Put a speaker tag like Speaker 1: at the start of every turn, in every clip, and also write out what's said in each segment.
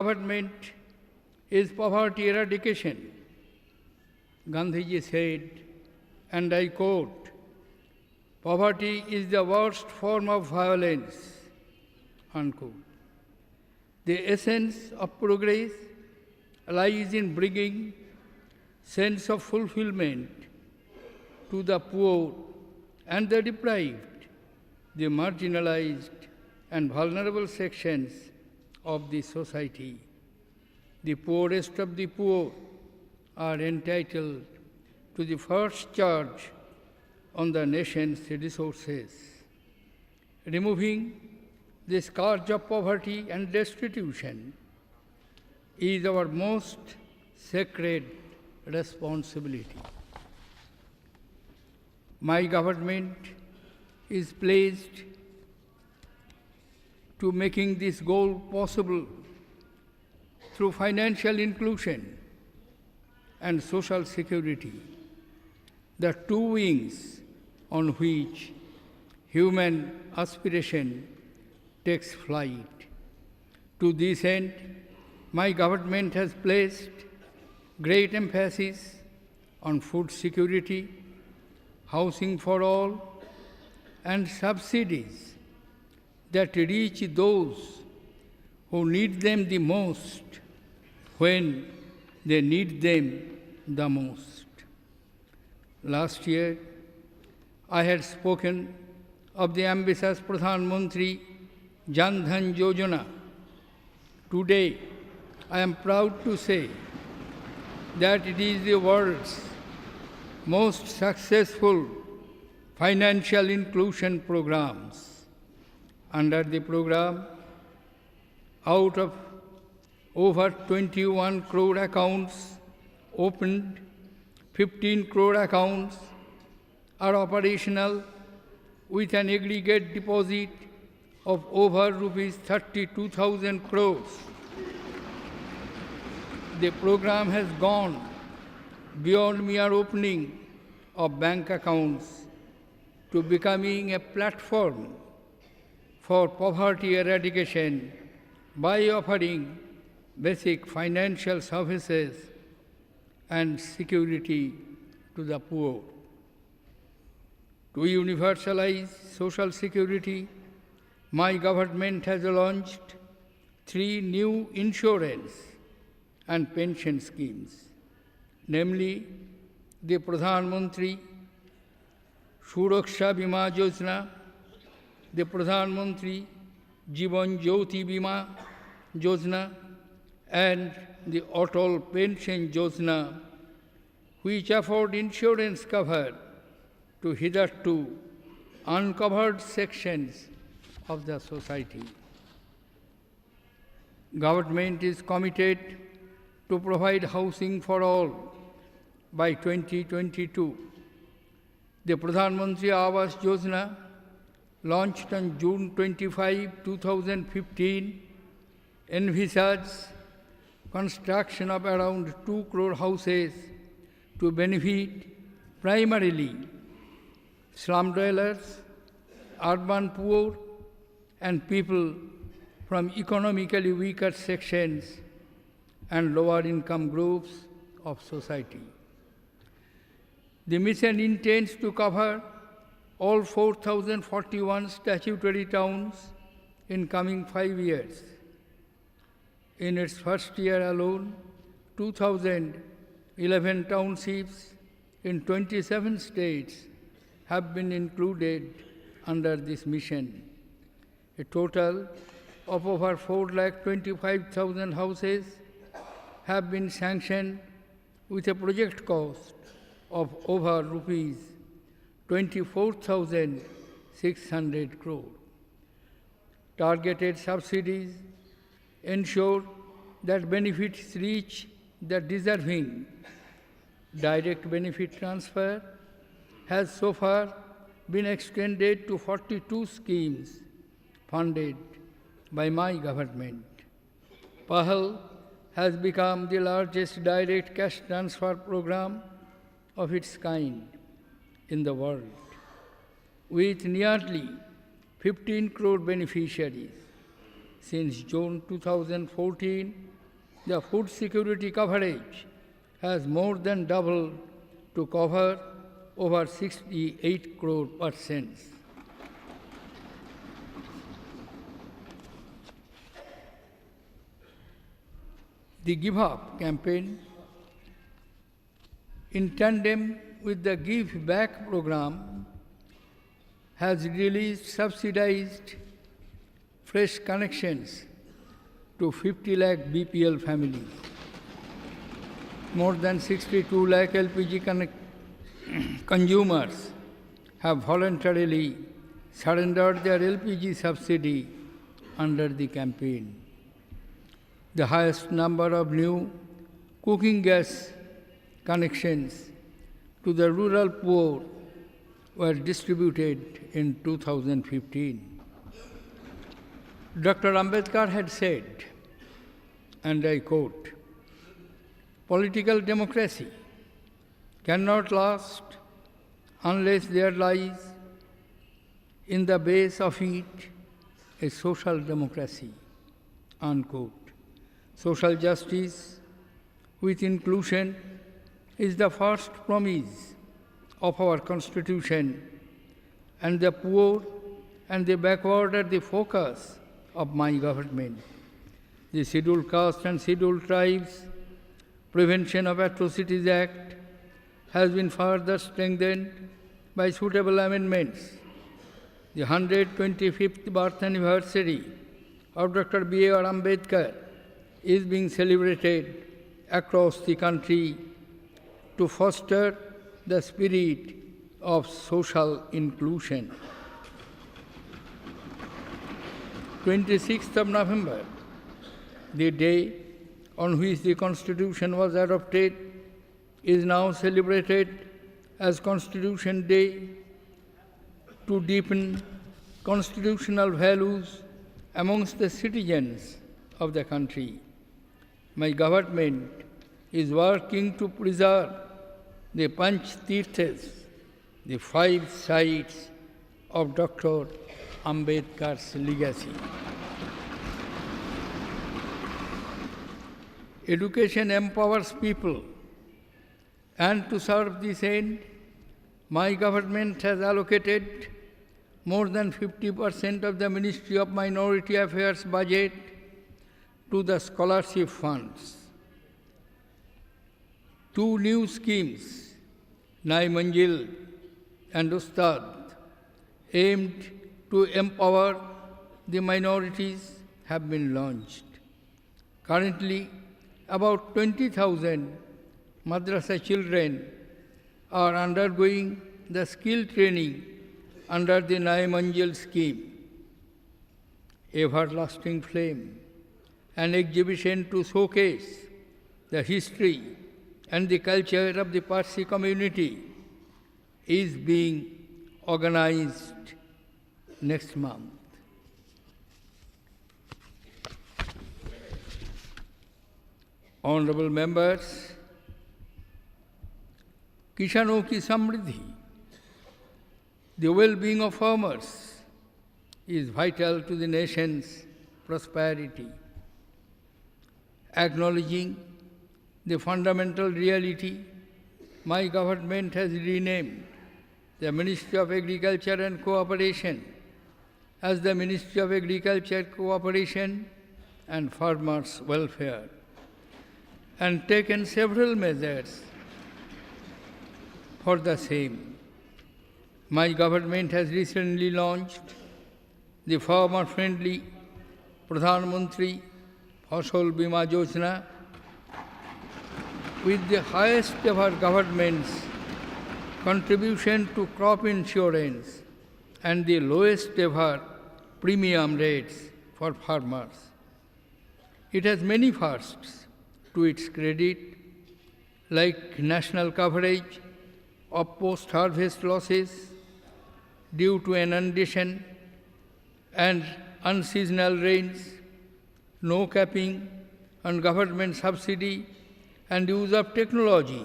Speaker 1: Government is poverty eradication. Gandhiji said, and I quote, "Poverty is the worst form of violence," unquote. The essence of progress lies in bringing sense of fulfillment to the poor and the deprived, the marginalized and vulnerable sections of the society. The poorest of the poor are entitled to the first charge on the nation's resources. Removing the scourge of poverty and destitution is our most sacred responsibility. My government is pledged to making this goal possible through financial inclusion and social security, the two wings on which human aspiration takes flight. To this end, my government has placed great emphasis on food security, housing for all, and subsidies that reach those who need them the most when they need them the most. Last year, I had spoken of the ambitious Pradhan Mantri Jan Dhan Yojana. Today, I am proud to say that it is the world's most successful financial inclusion programs. Under the program, out of over 21 crore accounts opened, 15 crore accounts are operational with an aggregate deposit of over rupees 32,000 crores. The program has gone beyond mere opening of bank accounts to becoming a platform for poverty eradication by offering basic financial services and security to the poor. To universalize social security, my government has launched 3 new insurance and pension schemes, namely the Pradhan Mantri Suraksha Bima Yojana, the Pradhan Mantri Jivan Jyoti Bima Yojana, and the Atal Pension Yojana, which afford insurance cover to hitherto uncovered sections of the society. Government is committed to provide housing for all by 2022. The Pradhan Mantri Awas Yojana, launched on June 25, 2015, envisages construction of around 2 crore houses to benefit primarily slum dwellers, urban poor, and people from economically weaker sections and lower income groups of society. The mission intends to cover all 4,041 statutory towns in coming 5 years. In its first year alone, 2,011 townships in 27 states have been included under this mission. A total of over 4,25,000 houses have been sanctioned with a project cost of over rupees 24,600 crore. Targeted subsidies ensure that benefits reach the deserving. Direct benefit transfer has so far been extended to 42 schemes funded by my government. PAHAL has become the largest direct cash transfer program of its kind in the world, with nearly 15 crore beneficiaries. Since June 2014, the food security coverage has more than doubled to cover over 68 crore persons. The Give Up campaign, in tandem with the Give Back program, has released subsidized fresh connections to 50 lakh BPL families. More than 62 lakh LPG consumers have voluntarily surrendered their LPG subsidy under the campaign. The highest number of new cooking gas connections to the rural poor were distributed in 2015. Dr. Ambedkar had said, and I quote, "Political democracy cannot last unless there lies in the base of it a social democracy," unquote. Social justice with inclusion is the first promise of our Constitution, and the poor and the backward are the focus of my government. The Scheduled Caste and Scheduled Tribes Prevention of Atrocities Act has been further strengthened by suitable amendments. The 125th birth anniversary of Dr. B.R. Ambedkar is being celebrated across the country to foster the spirit of social inclusion. 26th of November, the day on which the Constitution was adopted, is now celebrated as Constitution Day to deepen constitutional values amongst the citizens of the country. My government is working to preserve the Panch Tirthas, the 5 sites of Dr. Ambedkar's legacy. Education empowers people, and to serve this end, my government has allocated more than 50% of the Ministry of Minority Affairs budget to the scholarship funds. 2 new schemes, Nai Manjil and Ustad, aimed to empower the minorities, have been launched. Currently, about 20,000 madrasa children are undergoing the skill training under the Nai Manjil scheme. Everlasting Flame, an exhibition to showcase the history and the culture of the Parsi community, is being organized next month. Honorable members, Kisano ki Samriddhi, the well-being of farmers, is vital to the nation's prosperity. Acknowledging the fundamental reality, my government has renamed the Ministry of Agriculture and Cooperation as the Ministry of Agriculture, Cooperation and Farmers' Welfare, and taken several measures for the same. My government has recently launched the farmer-friendly Pradhan Mantri Fasal Bima Yojana, with the highest ever government's contribution to crop insurance and the lowest ever premium rates for farmers. It has many firsts to its credit, like national coverage of post-harvest losses due to inundation and unseasonal rains, no capping on government subsidy, and use of technology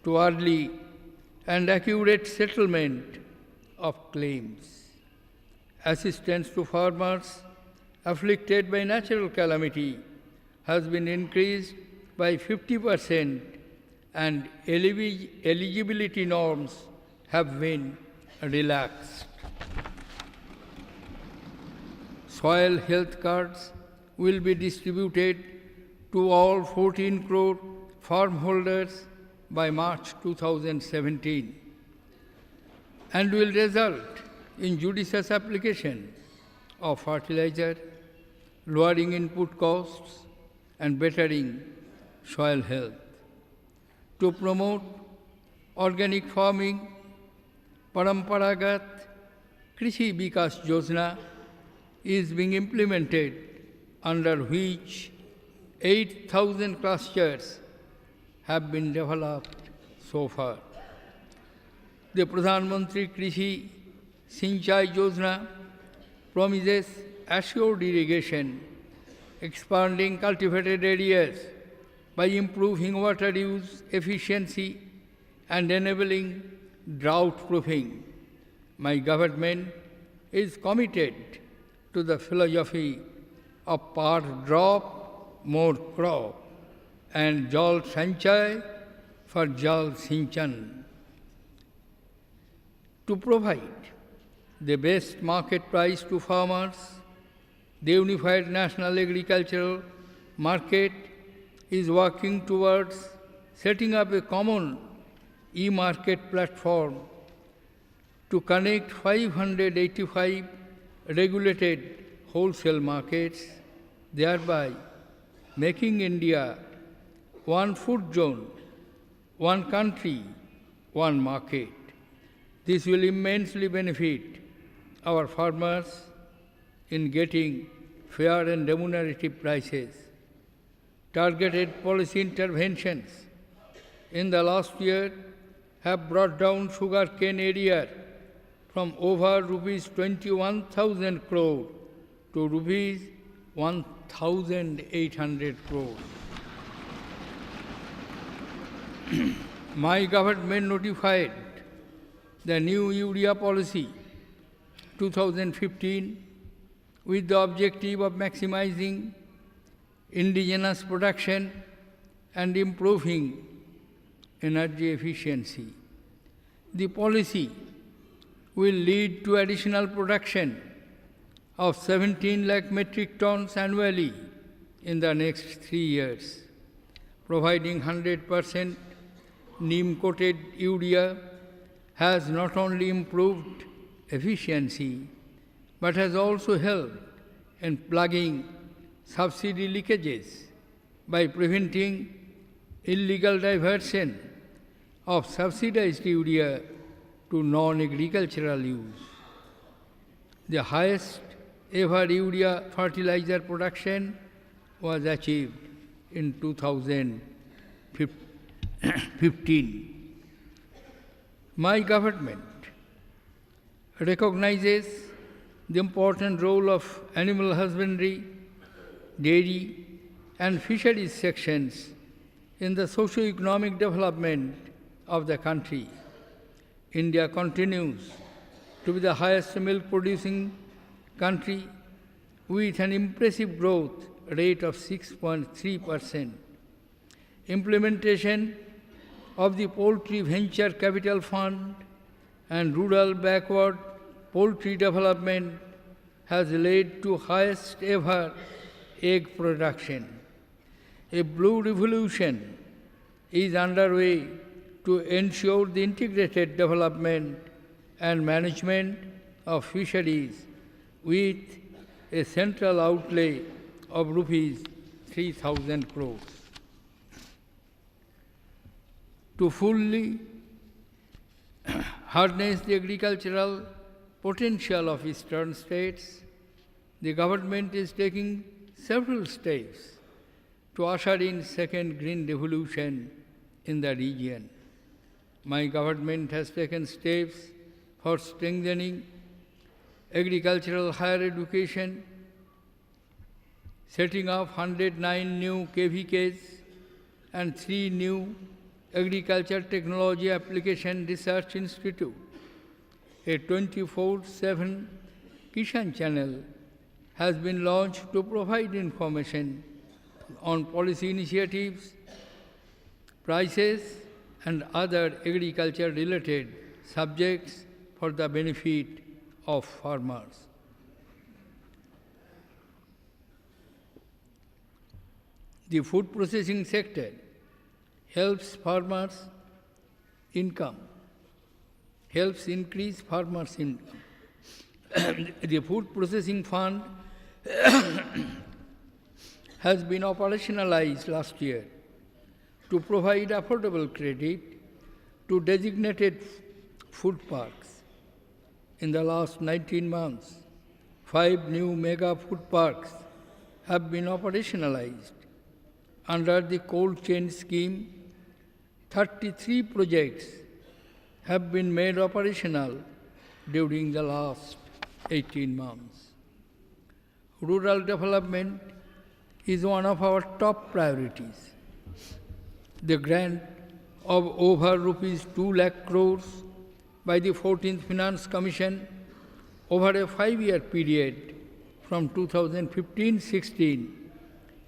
Speaker 1: to early and accurate settlement of claims. Assistance to farmers afflicted by natural calamity has been increased by 50% and eligibility norms have been relaxed. Soil health cards will be distributed to all 14 crore farm holders by March 2017 and will result in judicious application of fertilizer, lowering input costs and bettering soil health. To promote organic farming, Paramparagat Krishi Vikas Yojana is being implemented, under which 8,000 clusters have been developed so far. The Pradhan Mantri Krishi Sinchai Yojana promises assured irrigation, expanding cultivated areas by improving water use efficiency and enabling drought-proofing. My government is committed to the philosophy of per drop, more crop, and Jal Sanchay for Jal Sinchan. To provide the best market price to farmers, the Unified National Agricultural Market is working towards setting up a common e-market platform to connect 585 regulated wholesale markets, thereby making India one food zone, one country, one market. This will immensely benefit our farmers in getting fair and remunerative prices. Targeted policy interventions in the last year have brought down sugarcane area from over rupees 21,000 crore to rupees 1,800 crore. My government notified the new urea policy 2015 with the objective of maximizing indigenous production and improving energy efficiency. The policy will lead to additional production of 17 lakh metric tons annually in the next 3 years. Providing 100% neem-coated urea has not only improved efficiency, but has also helped in plugging subsidy leakages by preventing illegal diversion of subsidized urea to non-agricultural use. The highest ever urea fertilizer production was achieved in 2015. My government recognizes the important role of animal husbandry, dairy, and fisheries sections in the socio-economic development of the country. India continues to be the highest milk-producing country with an impressive growth rate of 6.3%. Implementation of the Poultry Venture Capital Fund and rural backward poultry development has led to highest ever egg production. A blue revolution is underway to ensure the integrated development and management of fisheries with a central outlay of rupees 3,000 crores. To fully harness the agricultural potential of eastern states, the government is taking several steps to usher in second green revolution in the region. My government has taken steps for strengthening agricultural higher education, setting up 109 new KVKs and 3 new Agriculture Technology Application Research Institute. A 24/7 Kishan channel has been launched to provide information on policy initiatives, prices, and other agriculture-related subjects for the benefit of farmers. The food processing sector helps farmers' income, helps increase farmers' income. The Food Processing Fund has been operationalized last year to provide affordable credit to designated food parks. In the last 19 months, 5 new mega food parks have been operationalized. Under the cold chain scheme, 33 projects have been made operational during the last 18 months. Rural development is one of our top priorities. The grant of over rupees 2 lakh crores by the 14th Finance Commission over a 5-year period from 2015-16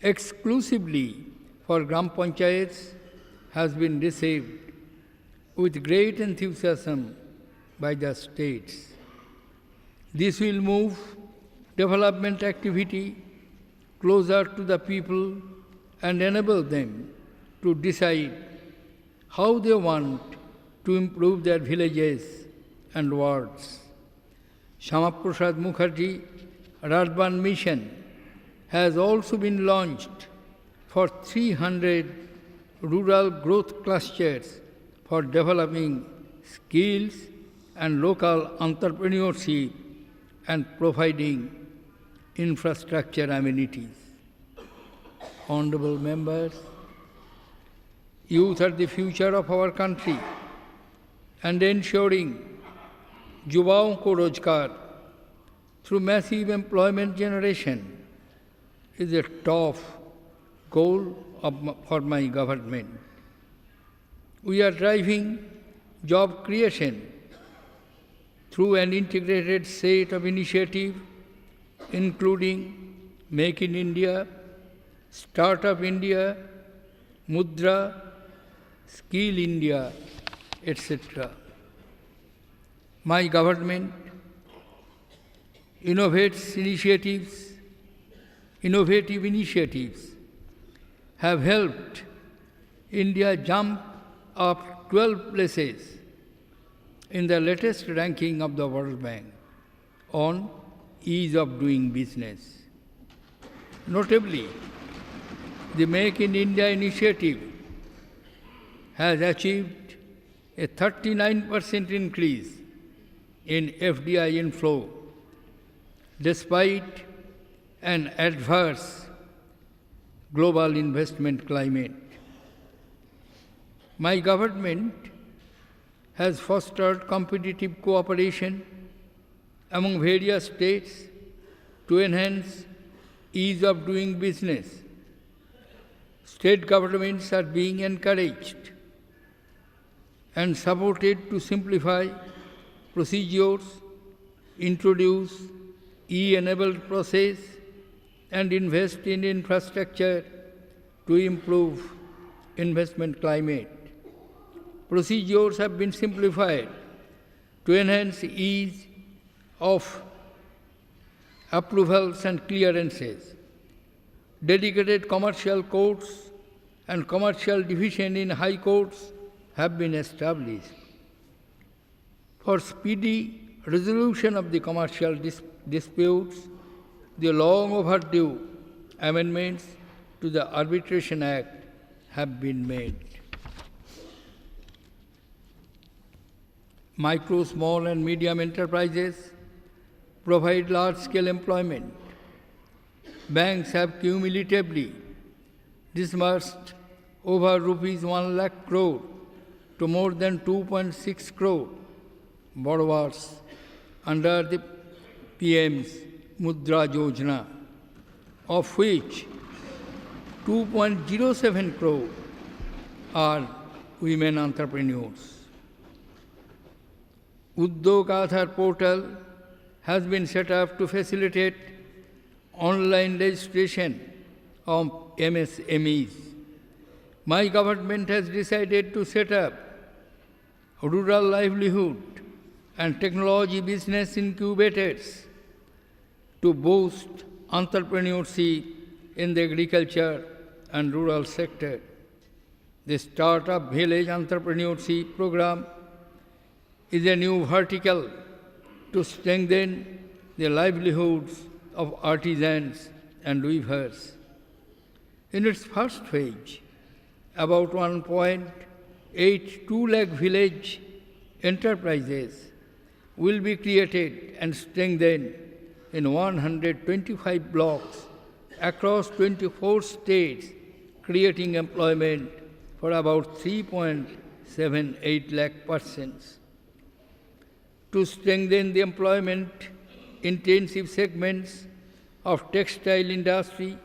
Speaker 1: exclusively for Gram Panchayats has been received with great enthusiasm by the states. This will move development activity closer to the people and enable them to decide how they want to improve their villages and wards. Shri Pranab Mukherjee Urban Mission has also been launched for 300 rural growth clusters for developing skills and local entrepreneurship and providing infrastructure amenities. Honorable members, youth are the future of our country, and ensuring युवाओं को रोजगार through massive employment generation is a top goal for my government. We are driving job creation through an integrated set of initiatives, including Make in India, Startup India, Mudra, Skill India, etc. My government innovative initiatives have helped India jump up 12 places in the latest ranking of the World Bank on ease of doing business. Notably, the Make in India initiative has achieved a 39% increase in FDI inflow despite an adverse global investment climate. My government has fostered competitive cooperation among various states to enhance ease of doing business. State governments are being encouraged and supported to simplify procedures, introduce e-enabled process, and invest in infrastructure to improve investment climate. Procedures have been simplified to enhance ease of approvals and clearances. Dedicated commercial courts and commercial division in high courts have been established. For speedy resolution of the commercial disputes, the long overdue amendments to the Arbitration Act have been made. Micro, small and medium enterprises provide large-scale employment. Banks have cumulatively disbursed over rupees 1 lakh crore to more than 2.6 crore borrowers under the PM's Mudra Yojana, of which 2.07 crore are women entrepreneurs. Udyog Aadhaar portal has been set up to facilitate online registration of MSMEs. My government has decided to set up rural livelihood and technology business incubators to boost entrepreneurship in the agriculture and rural sector. The Startup Village Entrepreneurship Program is a new vertical to strengthen the livelihoods of artisans and weavers. In its first phase, about 1.82 lakh village enterprises will be created and strengthened in 125 blocks across 24 states, creating employment for about 3.78 lakh persons. To strengthen the employment-intensive segments of textile industry,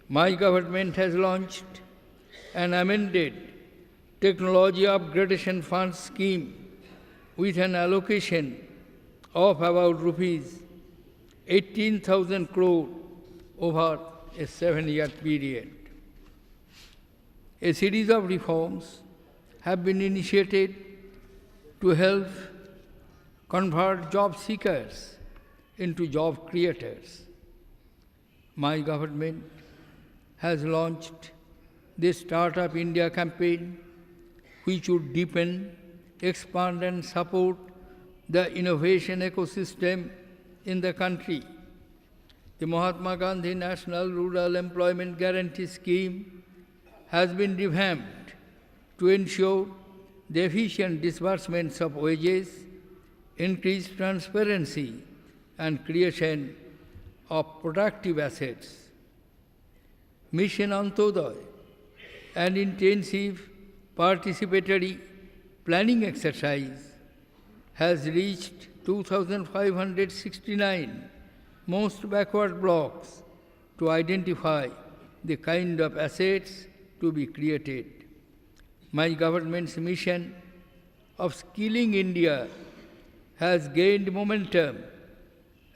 Speaker 1: my government has launched an amended Technology Upgradation Fund scheme with an allocation of about rupees 18,000 crore over a 7-year period. A series of reforms have been initiated to help convert job seekers into job creators. My government has launched the Startup India campaign, which would deepen, expand and support the innovation ecosystem in the country. The Mahatma Gandhi National Rural Employment Guarantee Scheme has been revamped to ensure the efficient disbursements of wages, increased transparency, and creation of productive assets. Mission Antodaya, an intensive participatory planning exercise, has reached 2,569 most backward blocks to identify the kind of assets to be created. My government's mission of skilling India has gained momentum,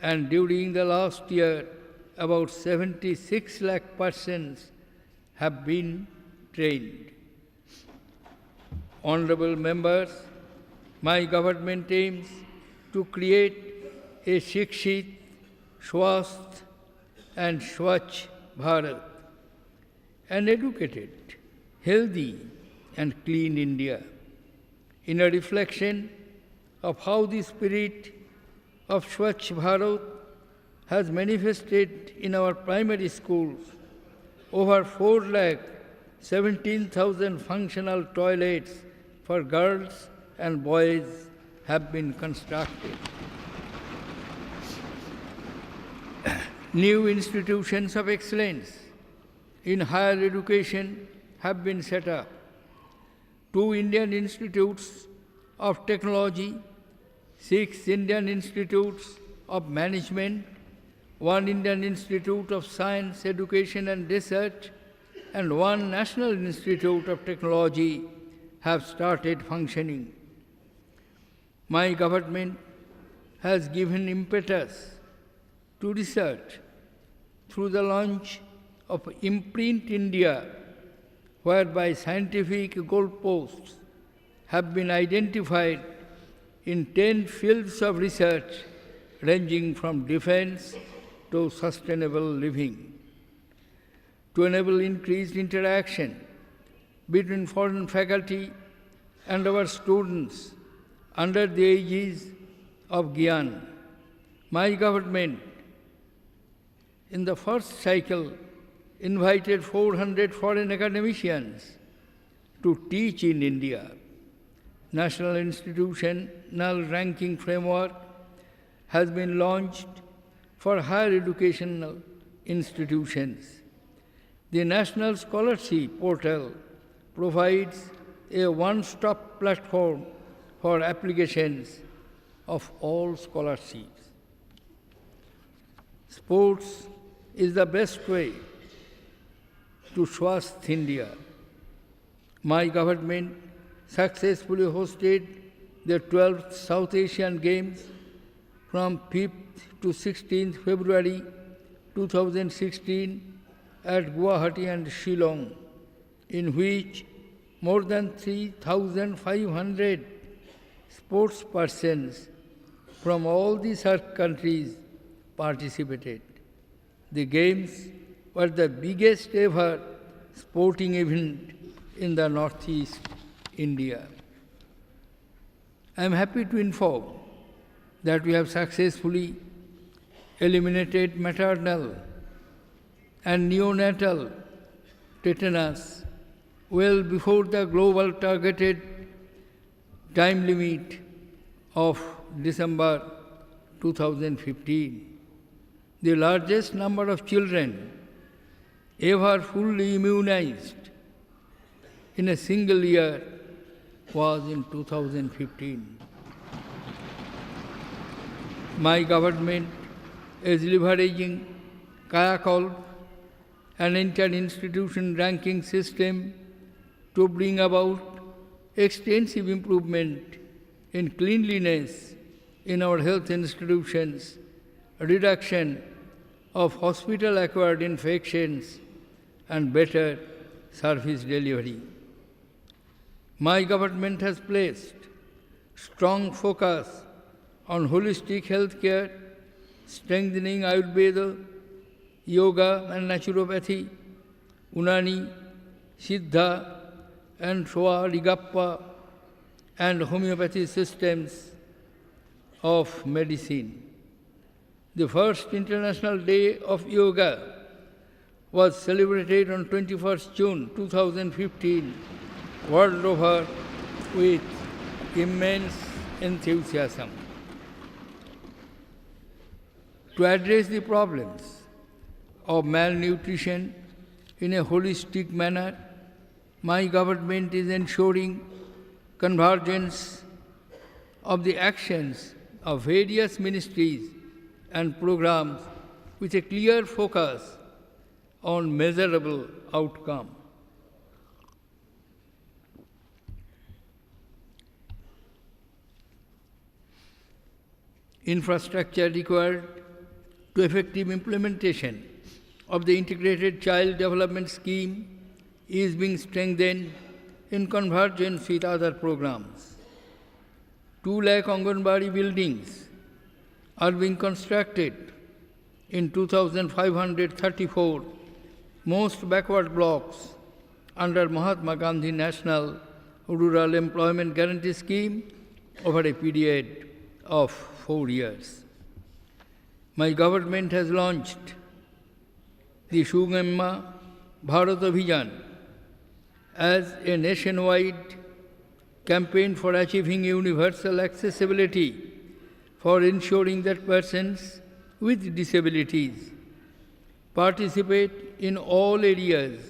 Speaker 1: and during the last year, about 76 lakh persons have been trained. Honorable members, my government aims to create a Shikshit, Swasth and Swachh Bharat, an educated, healthy and clean India, in a reflection of how the spirit of Swachh Bharat has manifested in our primary schools. Over 4,17,000 functional toilets for girls and boys have been constructed. New institutions of excellence in higher education have been set up. 2 Indian institutes of technology, 6 Indian institutes of management, 1 Indian Institute of Science, Education and Research, and 1 National Institute of Technology have started functioning. My government has given impetus to research through the launch of Imprint India, whereby scientific goalposts have been identified in 10 fields of research ranging from defense to sustainable living. To enable increased interaction between foreign faculty and our students under the aegis of Gyan, my government in the first cycle invited 400 foreign academicians to teach in India. National institutional ranking framework has been launched for higher educational institutions. The National Scholarship Portal provides a one-stop platform for applications of all scholarships. Sports is the best way to Swasth India. My government successfully hosted the 12th South Asian Games from 5th to 16th February 2016 at Guwahati and Shillong, in which more than 3,500 sports persons from all the SAARC countries participated. The Games were the biggest ever sporting event in the Northeast India. I am happy to inform that we have successfully eliminated maternal and neonatal tetanus well before the global targeted time limit of December 2015. The largest number of children ever fully immunized in a single year was in 2015. My government is leveraging Kayakalp, an inter-institution ranking system, to bring about extensive improvement in cleanliness in our health institutions, reduction of hospital-acquired infections, and better service delivery. My government has placed strong focus on holistic health care, strengthening Ayurveda, yoga and naturopathy, Unani, Siddha and Soa Rigappa, and homeopathy systems of medicine. The first International Day of Yoga was celebrated on 21st June 2015 world over with immense enthusiasm. To address the problems of malnutrition in a holistic manner, my government is ensuring convergence of the actions of various ministries and programs with a clear focus on measurable outcome. Infrastructure required to effective implementation of the Integrated Child Development Scheme is being strengthened in convergence with other programs. 2 lakh Anganwadi buildings are being constructed in 2,534 most backward blocks under Mahatma Gandhi National Rural Employment Guarantee Scheme over a period of 4 years. My government has launched the Sugamma Bharat Abhijan as a nationwide campaign for achieving universal accessibility, for ensuring that persons with disabilities participate in all areas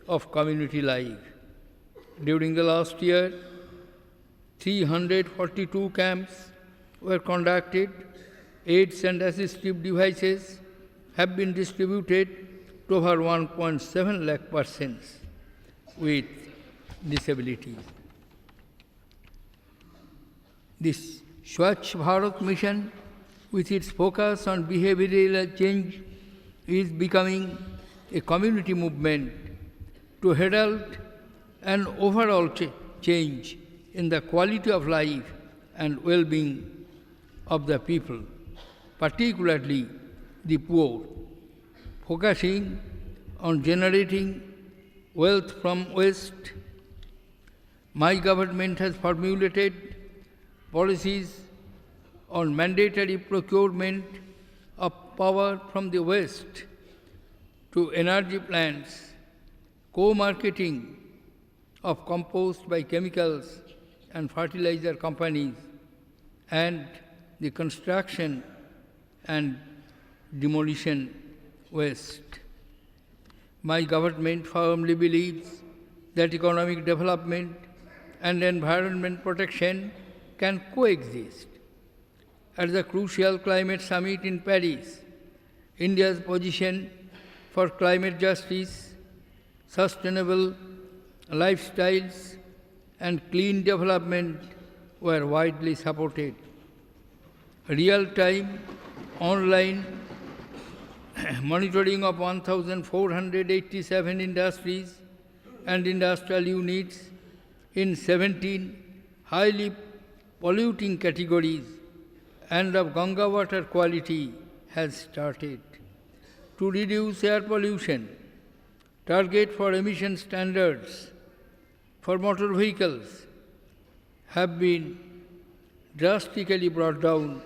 Speaker 1: of community life. During the last year, 342 camps were conducted, aids and assistive devices have been distributed to over 1.7 lakh persons with disabilities. This Swachh Bharat mission, with its focus on behavioral change, is becoming a community movement to herald an overall change in the quality of life and well-being of the people, particularly the poor, focusing on generating wealth from waste. My government has formulated policies on mandatory procurement of power from the waste to energy plants, co-marketing of compost by chemicals and fertilizer companies, and the construction and demolition waste. My government firmly believes that economic development and environment protection can coexist. At the crucial climate summit in Paris, India's position for climate justice, sustainable lifestyles, and clean development were widely supported. Real-time online monitoring of 1,487 industries and industrial units in 17 highly polluting categories, and of Ganga water quality has started. To reduce air pollution, target for emission standards for motor vehicles have been drastically brought down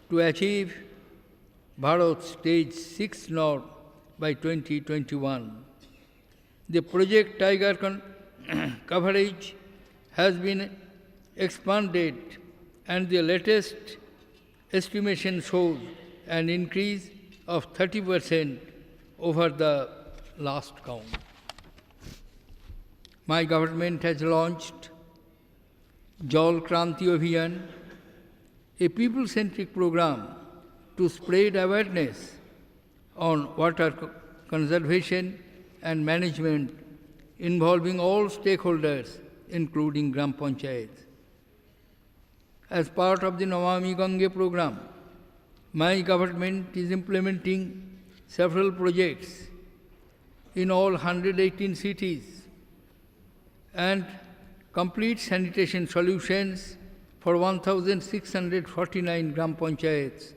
Speaker 1: to achieve Bharat Stage 6 norm by 2021. The Project Tiger coverage has been expanded, and the latest estimation shows an increase of 30% over the last count. My government has launched Jal Kranti Abhiyan, a people-centric program to spread awareness on water conservation and management involving all stakeholders, including Gram Panchayats. As part of the Namami Gange program, my government is implementing several projects in all 118 cities and complete sanitation solutions for 1,649 Gram Panchayats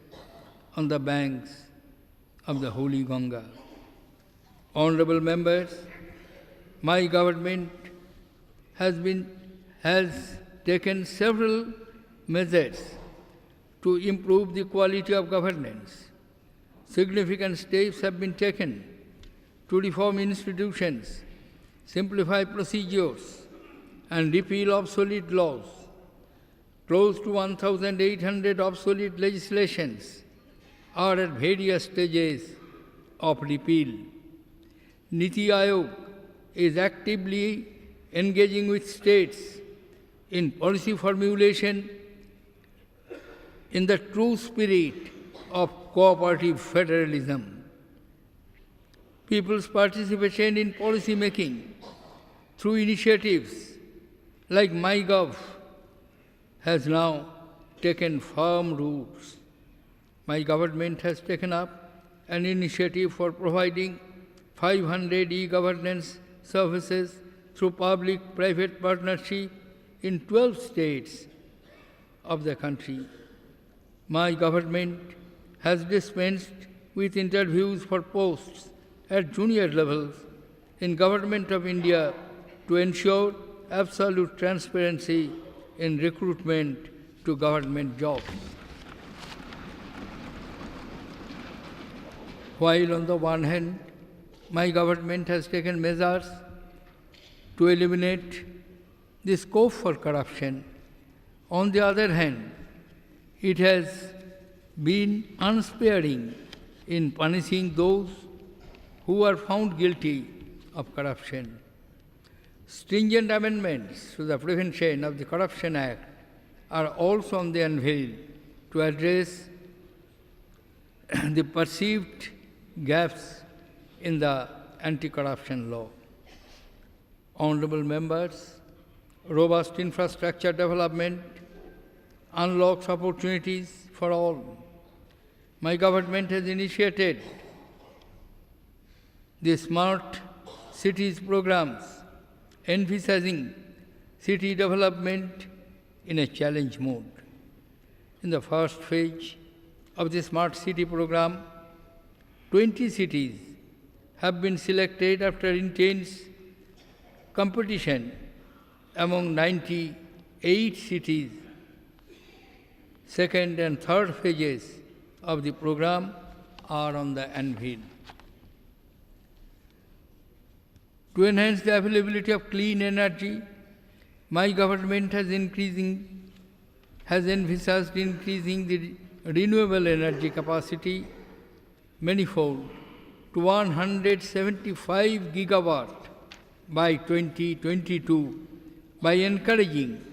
Speaker 1: on the banks of the holy Ganga. Honorable members, my government has taken several measures to improve the quality of governance. Significant steps have been taken to reform institutions, simplify procedures, and repeal obsolete laws. Close to 1,800 obsolete legislations are at various stages of repeal. Niti Aayog is actively engaging with states in policy formulation in the true spirit of cooperative federalism. People's participation in policy making through initiatives like MyGov has now taken firm roots. My government has taken up an initiative for providing 500 e-governance services through public-private partnership in 12 states of the country. My government has dispensed with interviews for posts at junior levels in Government of India to ensure absolute transparency in recruitment to government jobs. While on the one hand, my government has taken measures to eliminate the scope for corruption, on the other hand, it has been unsparing in punishing those who are found guilty of corruption. Stringent amendments to the Prevention of the Corruption Act are also on the anvil to address the perceived gaps in the anti-corruption law. Honorable members, robust infrastructure development unlocks opportunities for all. My government has initiated the Smart Cities programs, emphasizing city development in a challenge mode. In the first phase of the Smart City program, 20 cities have been selected after intense competition among 98 cities. Second and third phases of the program are on the anvil. To enhance the availability of clean energy, my government has envisaged increasing the renewable energy capacity manifold to 175 gigawatt by 2022 by encouraging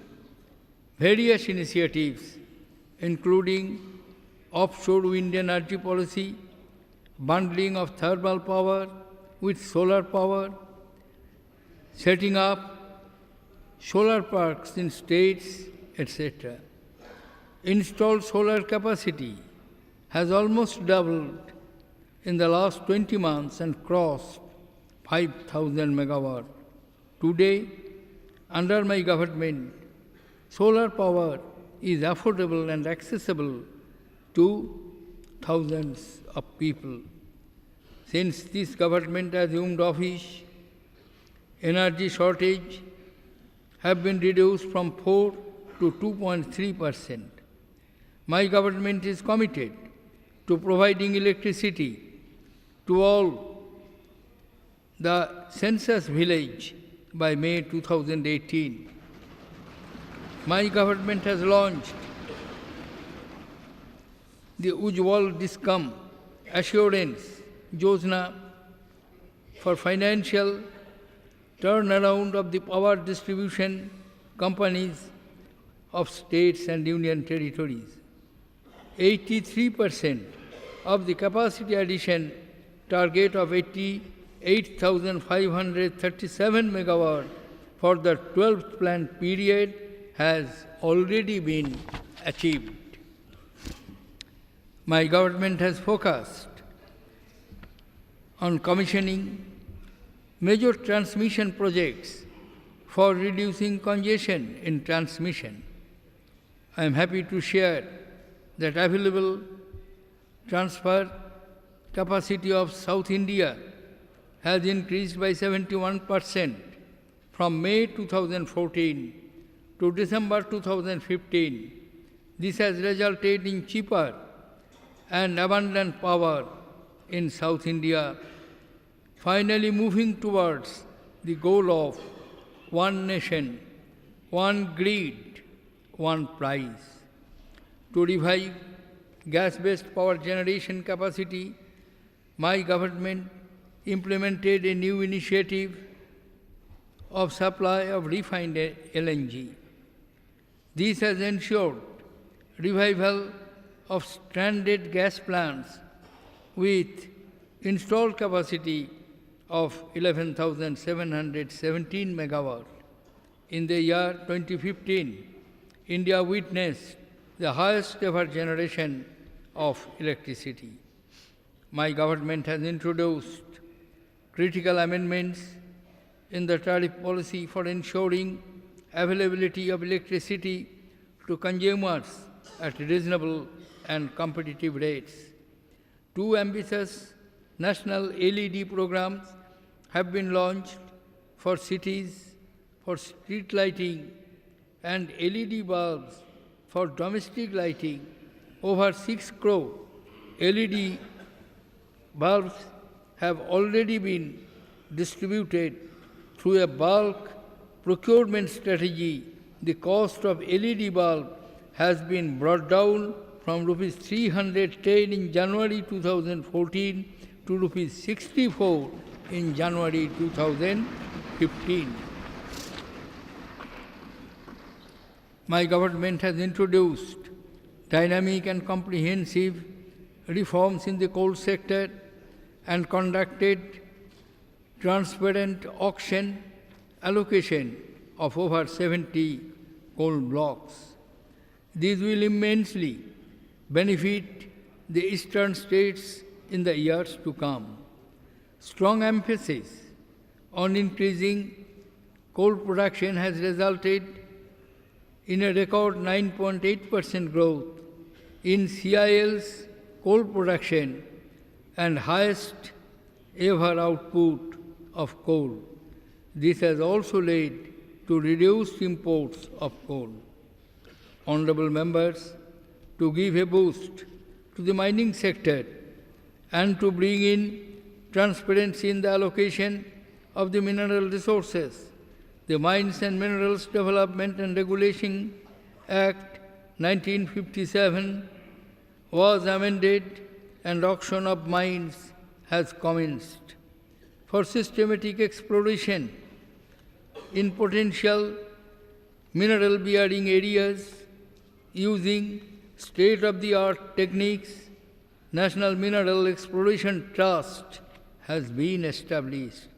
Speaker 1: various initiatives including offshore wind energy policy, bundling of thermal power with solar power, setting up solar parks in states, etc. Installed solar capacity has almost doubled in the last 20 months and crossed 5,000 megawatt. Today, under my government, solar power is affordable and accessible to thousands of people. Since this government assumed office, energy shortage have been reduced from 4 to 2.3%. My government is committed to providing electricity to all the census village by May 2018. My government has launched the Ujjwal Discom Assurance Yojana for financial turnaround of the power distribution companies of states and union territories. 83% of the capacity addition target of 88,537 megawatt for the 12th plan period has already been achieved. My government has focused on commissioning major transmission projects for reducing congestion in transmission. I am happy to share that available transfer capacity of South India has increased by 71% from May 2014 to December 2015. This has resulted in cheaper and abundant power in South India, finally moving towards the goal of one nation, one grid, one price. To revive gas-based power generation capacity, my government implemented a new initiative of supply of refined LNG. This has ensured revival of stranded gas plants with installed capacity of 11,717 megawatt. In the year 2015, India witnessed the highest ever generation of electricity. My government has introduced critical amendments in the tariff policy for ensuring availability of electricity to consumers at reasonable and competitive rates. Two ambitious national LED programs have been launched for cities, for street lighting, and LED bulbs for domestic lighting. Over 6 crore LED bulbs have already been distributed through a bulk procurement strategy. The cost of LED bulb has been brought down from rupees 310 in January 2014 to rupees 64 in January 2015. My government has introduced dynamic and comprehensive reforms in the coal sector and conducted transparent auction allocation of over 70 coal blocks. These will immensely benefit the eastern states in the years to come. Strong emphasis on increasing coal production has resulted in a record 9.8% growth in CIL's coal production and highest ever output of coal. This has also led to reduced imports of coal. Honorable members, to give a boost to the mining sector and to bring in transparency in the allocation of the mineral resources, the Mines and Minerals Development and Regulation Act 1957 was amended and auction of mines has commenced. For systematic exploration in potential mineral-bearing areas using state-of-the-art techniques, National Mineral Exploration Trust has been established.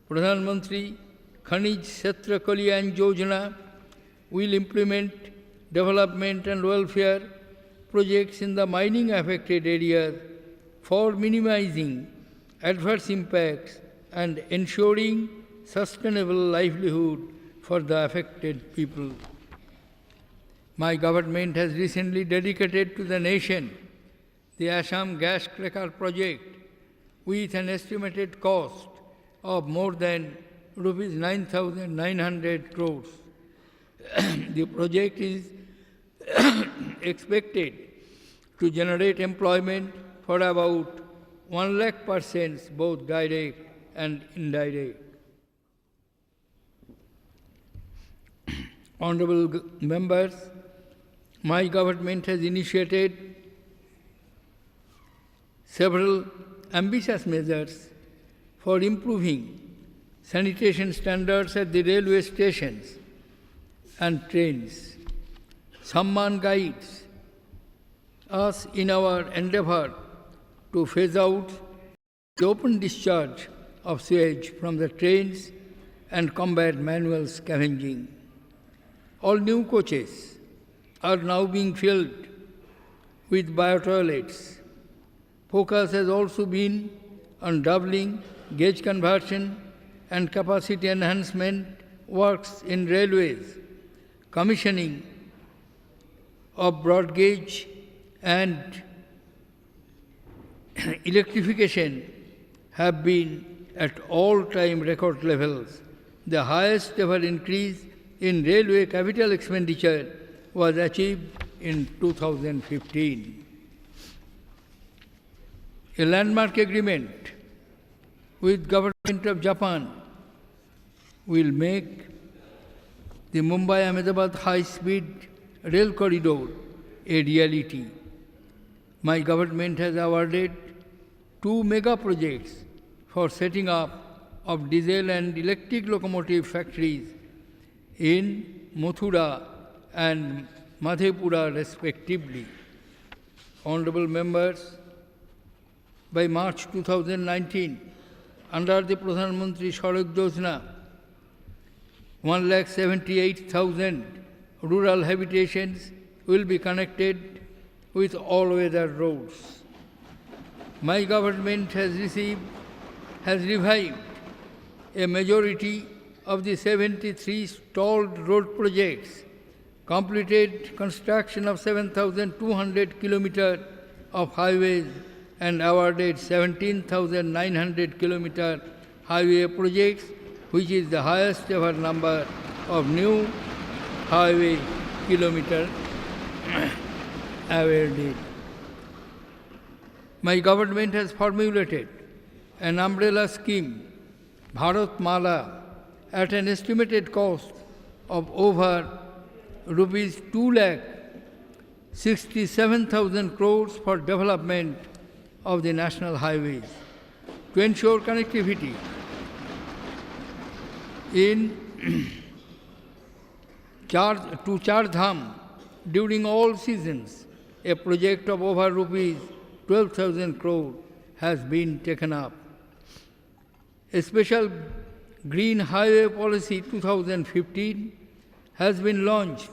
Speaker 1: Pradhan Mantri Khanij Kshetra Kalyan Yojana will implement development and welfare projects in the mining affected areas for minimizing adverse impacts and ensuring sustainable livelihood for the affected people. My government has recently dedicated to the nation the Assam gas cracker project with an estimated cost of more than rupees 9,900 crores. The project is expected to generate employment for about 1 lakh persons, both direct and indirect. Honorable members, my government has initiated several ambitious measures for improving sanitation standards at the railway stations and trains. Samman guides us in our endeavor to phase out the open discharge of sewage from the trains and combat manual scavenging. All new coaches are now being filled with bio-toilets. Focus has also been on doubling gauge conversion and capacity enhancement works in railways. Commissioning of broad gauge and electrification have been at all-time record levels. The highest ever increase in railway capital expenditure was achieved in 2015. A landmark agreement with Government of Japan will make the Mumbai-Ahmedabad high-speed rail corridor a reality. My government has awarded 2 mega projects for setting up of diesel and electric locomotive factories in Mathura and Madhepura respectively. Honorable members, by March 2019, under the Pradhan Mantri Sadak Yojana, 178,000 rural habitations will be connected with all-weather roads. My government has revived a majority of the 73 stalled road projects, completed construction of 7,200 kilometers of highways, and awarded 17,900 kilometer highway projects, which is the highest ever number of new highway kilometers awarded. My government has formulated an umbrella scheme, Bharat Mala, at an estimated cost of over rupees 2,67,000 crores for development of the national highways to ensure connectivity to Char Dham during all seasons. A project of over rupees 12,000 crore has been taken up. A special Green Highway Policy 2015 has been launched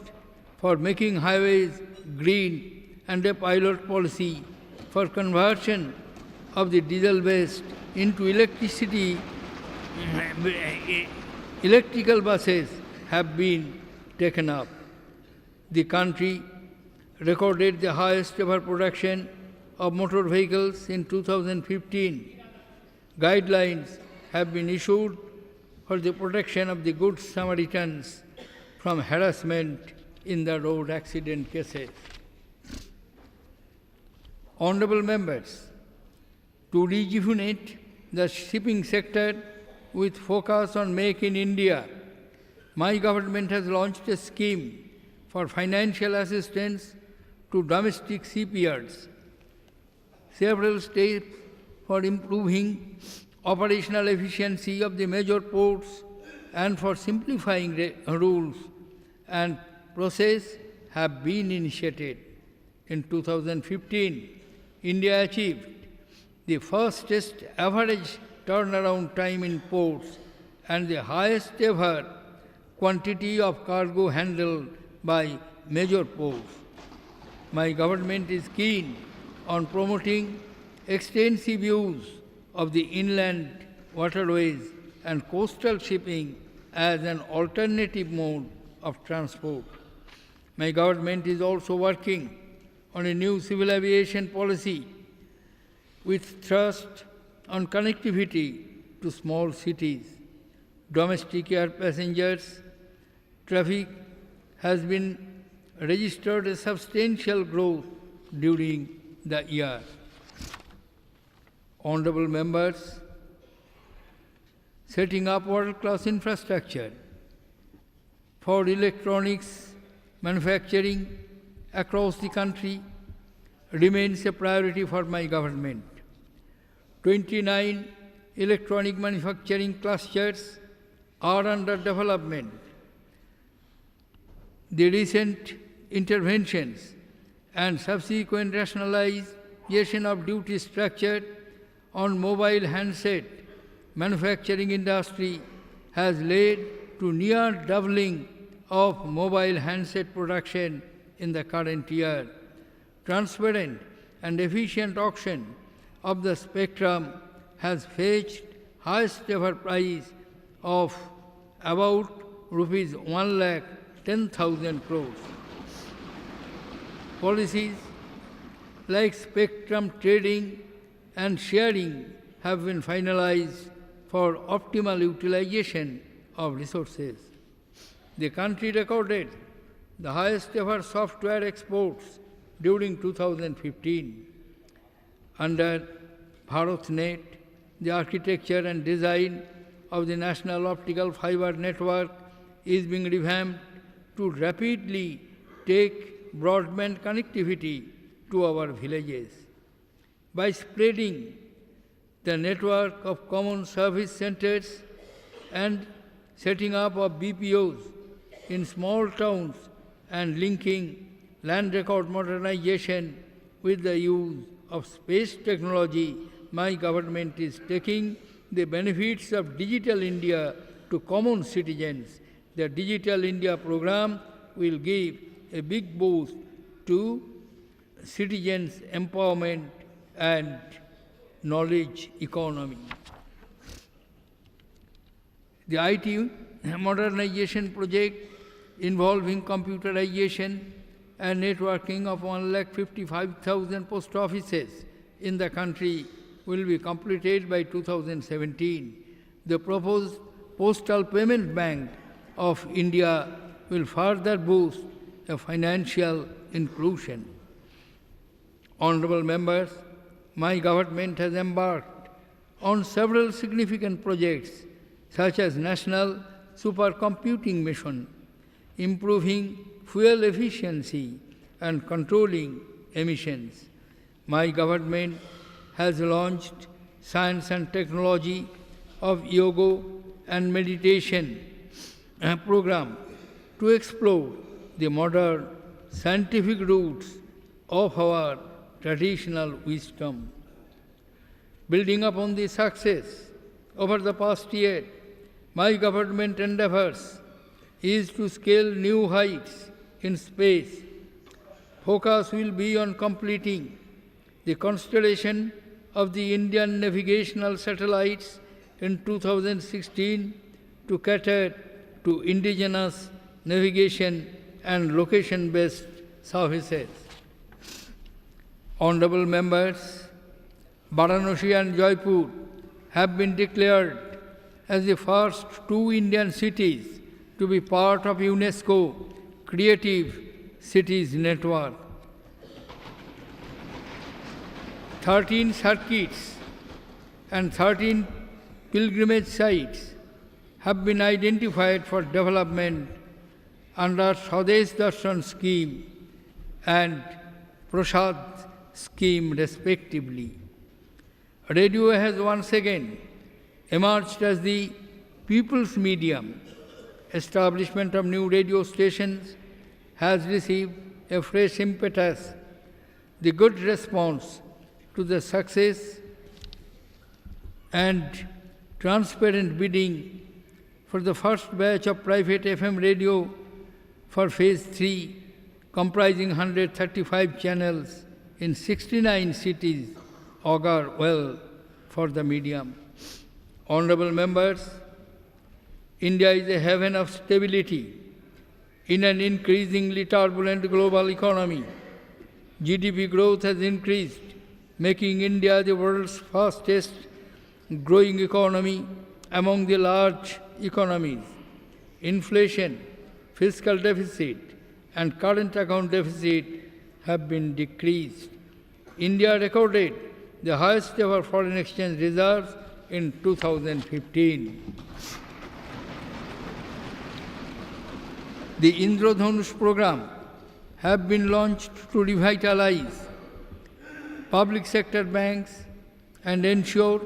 Speaker 1: for making highways green, and a pilot policy for conversion of the diesel waste into electrical buses have been taken up. The country recorded the highest ever production of motor vehicles in 2015. Guidelines have been issued for the protection of the good Samaritans from harassment in the road accident cases. Honorable members, to rejuvenate the shipping sector with focus on Make in India, my government has launched a scheme for financial assistance to domestic shipyards. Several steps for improving operational efficiency of the major ports and for simplifying rules and process have been initiated. In 2015, India achieved the fastest average turnaround time in ports and the highest ever quantity of cargo handled by major ports. My government is keen on promoting extensive use of the inland waterways and coastal shipping as an alternative mode of transport. My government is also working on a new civil aviation policy with thrust on connectivity to small cities. Domestic air passengers traffic has been registered a substantial growth during the year. Honorable members, setting up world-class infrastructure for electronics manufacturing across the country remains a priority for my government. 29 electronic manufacturing clusters are under development. The recent interventions and subsequent rationalization of duty structure on mobile handset manufacturing industry has led to near doubling of mobile handset production in the current year. Transparent and efficient auction of the spectrum has fetched highest ever price of about rupees 1,10,000 crores. Policies like spectrum trading and sharing have been finalized for optimal utilization of resources. The country recorded the highest ever software exports during 2015. Under BharatNet, the architecture and design of the National Optical Fiber Network is being revamped to rapidly take broadband connectivity to our villages. By spreading the network of common service centers and setting up of BPOs in small towns and linking land record modernization with the use of space technology, my government is taking the benefits of Digital India to common citizens. The Digital India program will give a big boost to citizens' empowerment and knowledge economy. The IT modernization project involving computerization and networking of 1,55,000 post offices in the country will be completed by 2017. The proposed Postal Payment Bank of India will further boost the financial inclusion. Honorable members, my government has embarked on several significant projects such as National Supercomputing Mission, improving fuel efficiency and controlling emissions. My government has launched Science and Technology of Yoga and Meditation program to explore the modern scientific roots of our traditional wisdom. Building upon the success over the past year, my government endeavors is to scale new heights in space. Focus will be on completing the constellation of the Indian navigational satellites in 2016 to cater to indigenous navigation and location-based services. Honorable members, Varanasi and Jaipur have been declared as the first two Indian cities to be part of UNESCO Creative Cities Network. 13 circuits and 13 pilgrimage sites have been identified for development under Swadesh Darshan scheme and Prasad scheme respectively. Radio has once again emerged as the people's medium. Establishment of new radio stations has received a fresh impetus. The good response to the success and transparent bidding for the first batch of private FM radio for Phase 3, comprising 135 channels in 69 cities augur well for the medium. Honorable members, India is a haven of stability in an increasingly turbulent global economy. GDP growth has increased, making India the world's fastest growing economy among the large economies. Inflation, fiscal deficit, and current account deficit have been decreased. India recorded the highest ever foreign exchange reserves in 2015. The Indradhanush program have been launched to revitalize public sector banks and ensure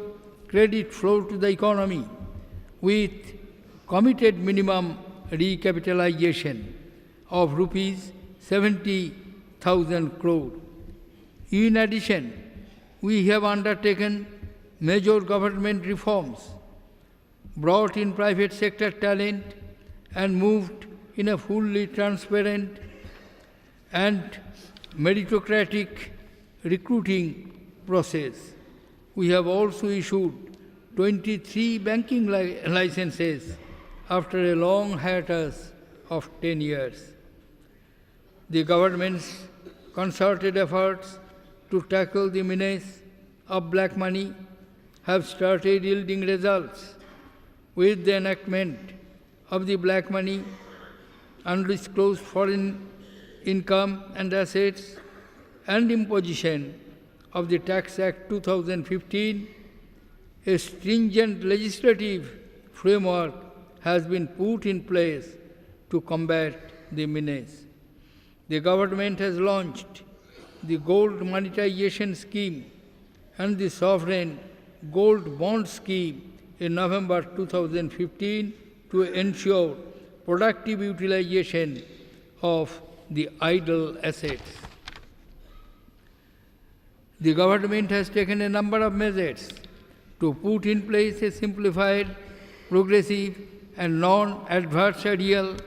Speaker 1: credit flow to the economy with committed minimum recapitalization of rupees 70,000 crore. In addition, we have undertaken major government reforms, brought in private sector talent, and moved in a fully transparent and meritocratic recruiting process. We have also issued 23 banking licenses after a long hiatus of 10 years. The government's concerted efforts to tackle the menace of black money have started yielding results with the enactment of the Black Money, Undisclosed Foreign Income and Assets, and imposition of the Tax Act 2015. A stringent legislative framework has been put in place to combat the menace. The government has launched the Gold Monetization Scheme and the Sovereign Gold Bond Scheme in November 2015 to ensure productive utilization of the idle assets. The government has taken a number of measures to put in place a simplified, progressive, and non-adversarial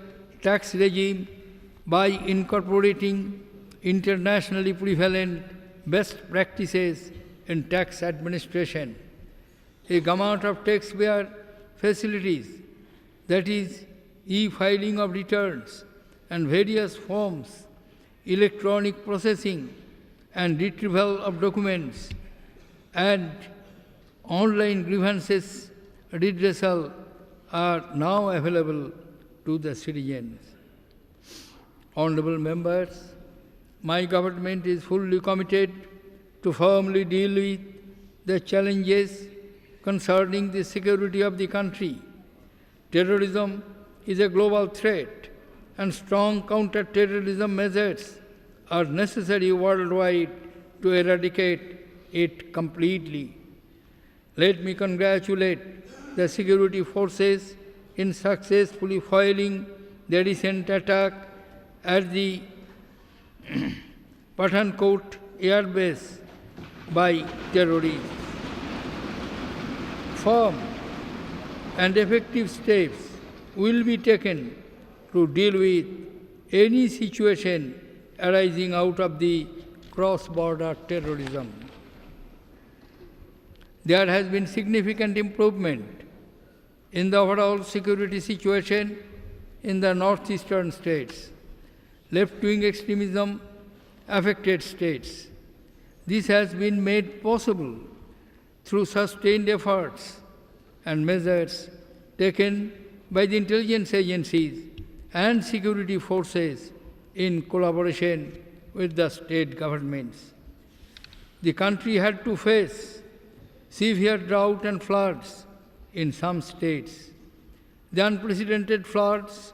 Speaker 1: tax regime by incorporating internationally prevalent best practices in tax administration. A gamut of taxpayer facilities, that is, e-filing of returns and various forms, electronic processing and retrieval of documents, and online grievances redressal are now available to the citizens. Honorable members, my government is fully committed to firmly deal with the challenges concerning the security of the country. Terrorism is a global threat, and strong counter-terrorism measures are necessary worldwide to eradicate it completely. Let me congratulate the security forces in successfully foiling the recent attack at the Pathankot air base by terrorists. Firm and effective steps will be taken to deal with any situation arising out of the cross-border terrorism. There has been significant improvement in the overall security situation in the northeastern states. Left-wing extremism affected states. This has been made possible through sustained efforts and measures taken by the intelligence agencies and security forces in collaboration with the state governments. The country had to face severe drought and floods in some states. The unprecedented floods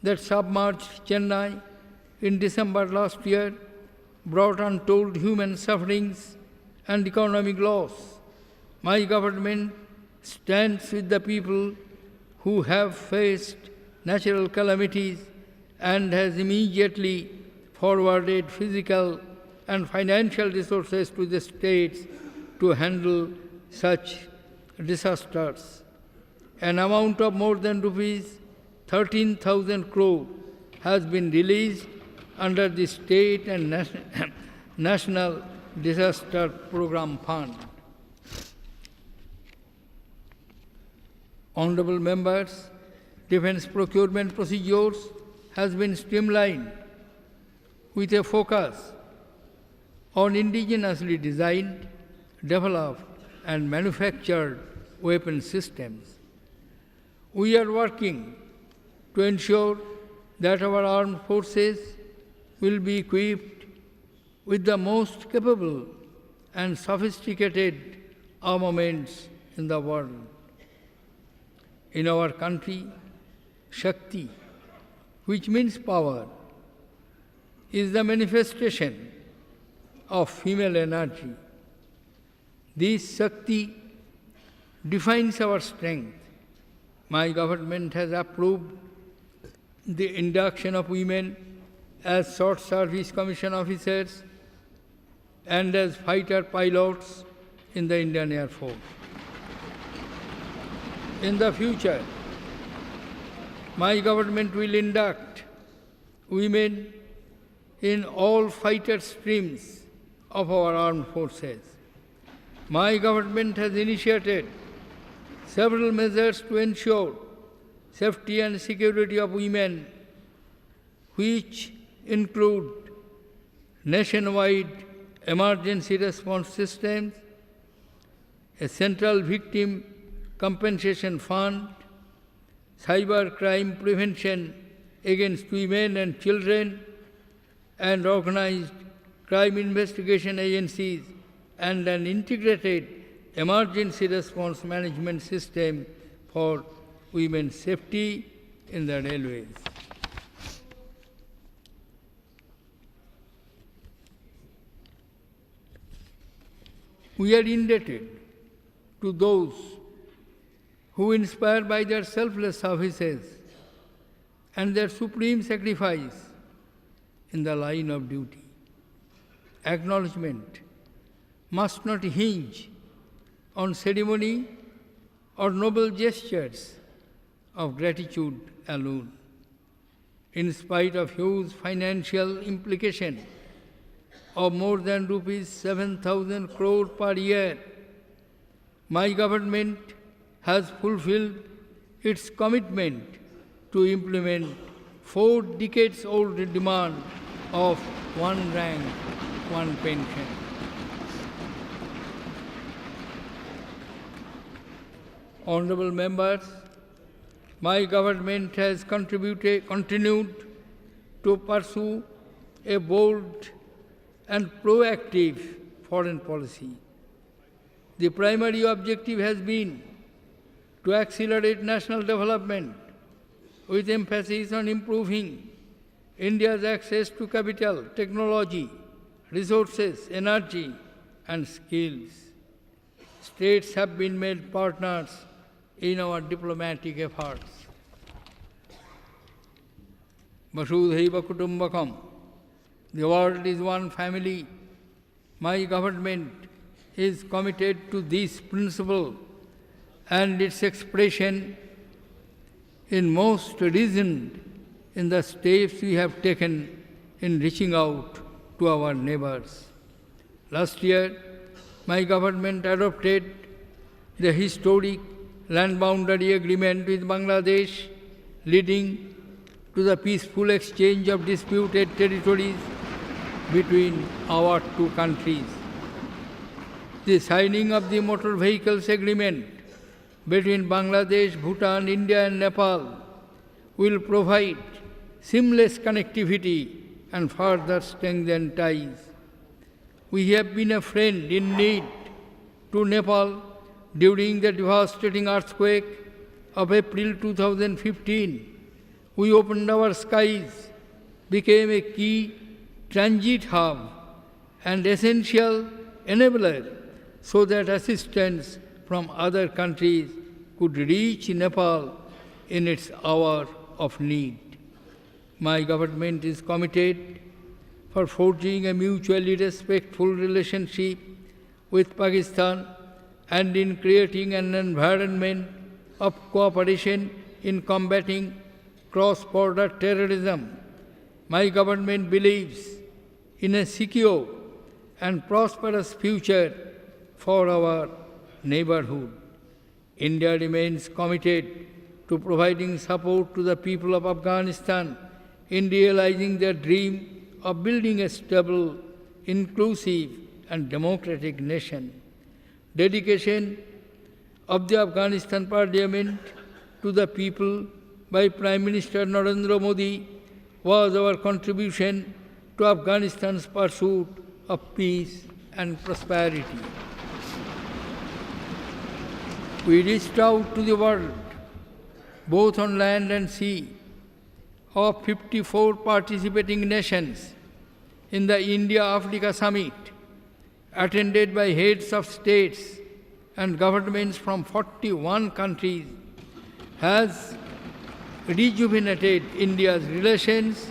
Speaker 1: that submerged Chennai in December last year brought untold human sufferings and economic loss. My government stands with the people who have faced natural calamities and has immediately forwarded physical and financial resources to the states to handle such disasters. An amount of more than rupees 13,000 crore has been released under the state and national Disaster Program Fund. Honorable members, defense procurement procedures has been streamlined with a focus on indigenously designed, developed and manufactured weapon systems. We are working to ensure that our armed forces will be equipped with the most capable and sophisticated armaments in the world. In our country, Shakti, which means power, is the manifestation of female energy. This Shakti defines our strength. My government has approved the induction of women as short service commission officers and as fighter pilots in the Indian Air Force. In the future, my government will induct women in all fighter streams of our armed forces. My government has initiated several measures to ensure safety and security of women, which include nationwide emergency response systems, a central victim compensation fund, cyber crime prevention against women and children, and organized crime investigation agencies, and an integrated emergency response management system for women's safety in the railways. We are indebted to those who inspire by their selfless services and their supreme sacrifice in the line of duty. Acknowledgement must not hinge on ceremony or noble gestures of gratitude alone. In spite of huge financial implication of more than rupees 7,000 crore per year, my government has fulfilled its commitment to implement 4 decades-old demand of one rank, one pension. Honorable members, my government has continued to pursue a bold and proactive foreign policy. The primary objective has been to accelerate national development with emphasis on improving India's access to capital, technology, resources, energy, and skills. States have been made partners in our diplomatic efforts. Vasudhaiva Kutumbakam. The world is one family. My government is committed to this principle and its expression in most reasoned in the steps we have taken in reaching out to our neighbors. Last year, my government adopted the historic land boundary agreement with Bangladesh, leading to the peaceful exchange of disputed territories between our 2 countries. The signing of the motor vehicles agreement between Bangladesh, Bhutan, India and Nepal will provide seamless connectivity and further strengthen ties. We have been a friend in need to Nepal during the devastating earthquake of April 2015. We opened our skies, became a key transit hub and essential enabler so that assistance from other countries could reach Nepal in its hour of need. My government is committed for forging a mutually respectful relationship with Pakistan and in creating an environment of cooperation in combating cross-border terrorism. My government believes in a secure and prosperous future for our neighborhood. India remains committed to providing support to the people of Afghanistan in realizing their dream of building a stable, inclusive, and democratic nation. Dedication of the Afghanistan Parliament to the people by Prime Minister Narendra Modi was our contribution to Afghanistan's pursuit of peace and prosperity. We reached out to the world, both on land and sea, of 54 participating nations in the India-Africa Summit, attended by heads of states and governments from 41 countries, has rejuvenated India's relations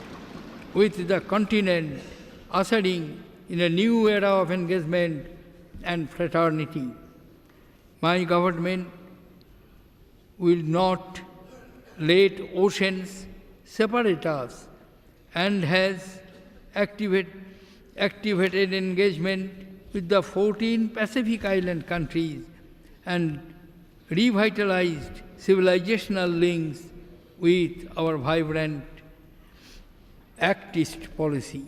Speaker 1: with the continent, ushering in a new era of engagement and fraternity. My government will not let oceans separate us and has activated engagement with the 14 Pacific Island countries and revitalized civilizational links with our vibrant Actist policy.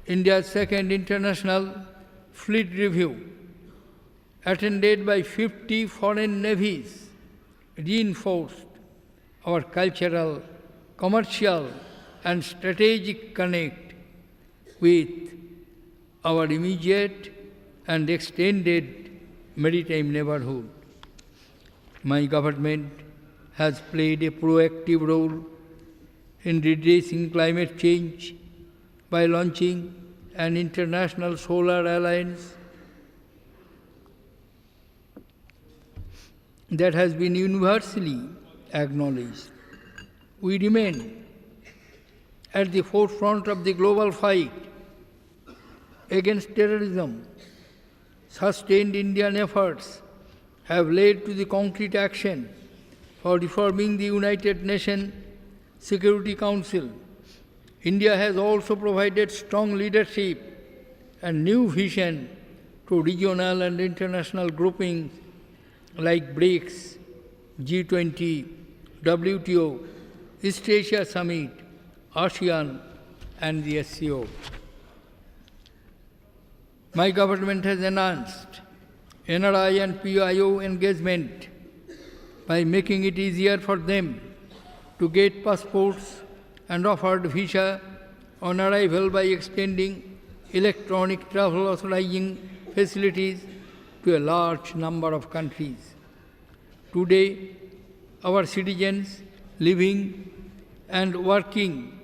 Speaker 1: India's second international fleet review, attended by 50 foreign navies, reinforced our cultural, commercial, and strategic connect with our immediate and extended maritime neighborhood. My government has played a proactive role in reducing climate change by launching an international solar alliance that has been universally acknowledged. We remain at the forefront of the global fight against terrorism. Sustained Indian efforts have led to the concrete action for reforming the United Nations Security Council. India has also provided strong leadership and new vision to regional and international groupings like BRICS, G20, WTO, East Asia Summit, ASEAN, and the SCO. My government has enhanced NRI and PIO engagement by making it easier for them to get passports and offered visa on arrival by extending electronic travel authorizing facilities to a large number of countries. Today, our citizens living and working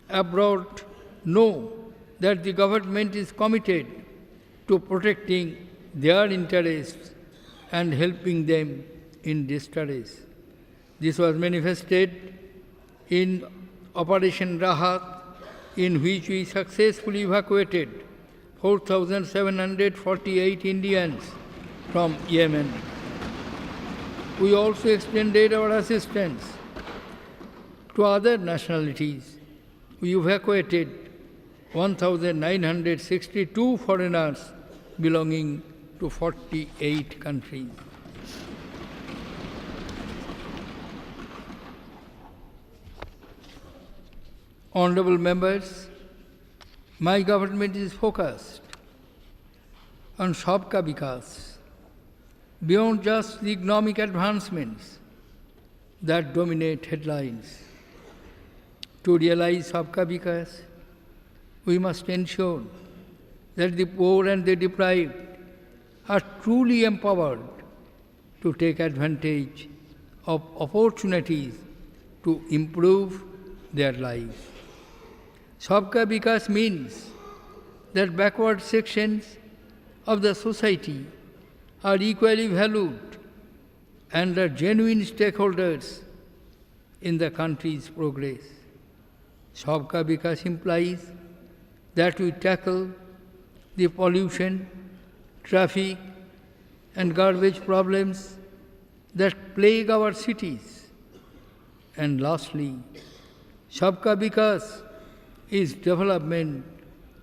Speaker 1: abroad know that the government is committed to protecting their interests and helping them in distress. This was manifested in Operation Rahat, in which we successfully evacuated 4,748 Indians from Yemen. We also extended our assistance to other nationalities. We evacuated 1,962 foreigners belonging to 48 countries. Honorable members, my government is focused on Sabka Vikas, beyond just the economic advancements that dominate headlines. To realize Sabka Vikas, we must ensure that the poor and the deprived are truly empowered to take advantage of opportunities to improve their lives. Sabka Vikas means that backward sections of the society are equally valued and are genuine stakeholders in the country's progress. Sabka Vikas implies that we tackle the pollution, traffic, and garbage problems that plague our cities. And lastly, Sabka Vikas is development